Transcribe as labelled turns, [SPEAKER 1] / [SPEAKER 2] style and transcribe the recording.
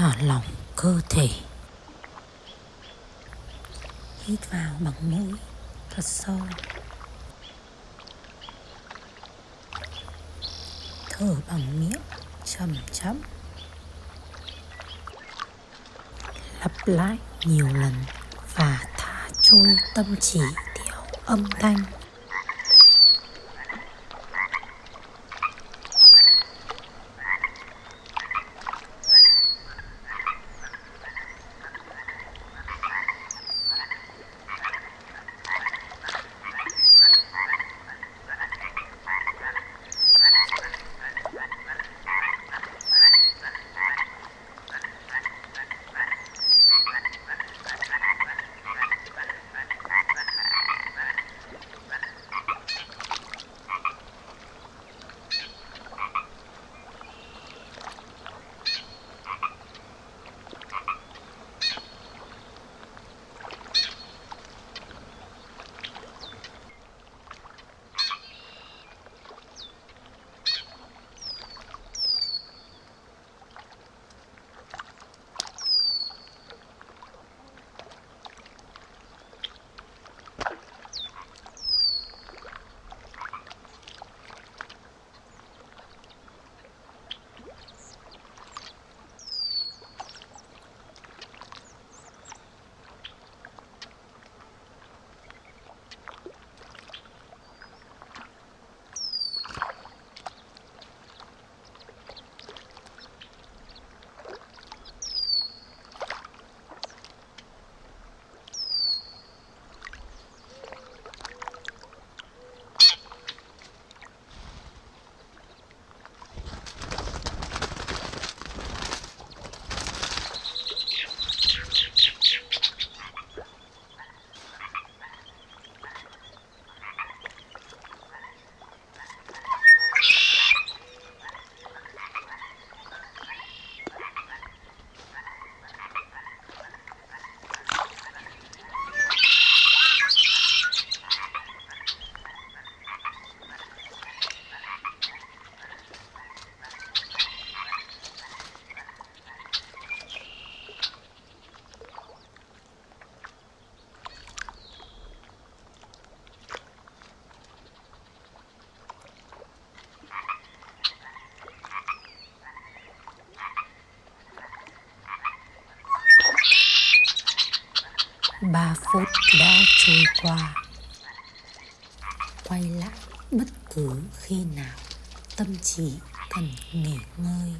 [SPEAKER 1] thả lỏng cơ thể. Hít vào bằng mũi thật sâu, thở bằng miệng chậm chậm, lặp lại nhiều lần và thả trôi tâm trí theo âm thanh. Ba phút đã trôi qua. Quay lại bất cứ khi nào tâm trí cần nghỉ ngơi.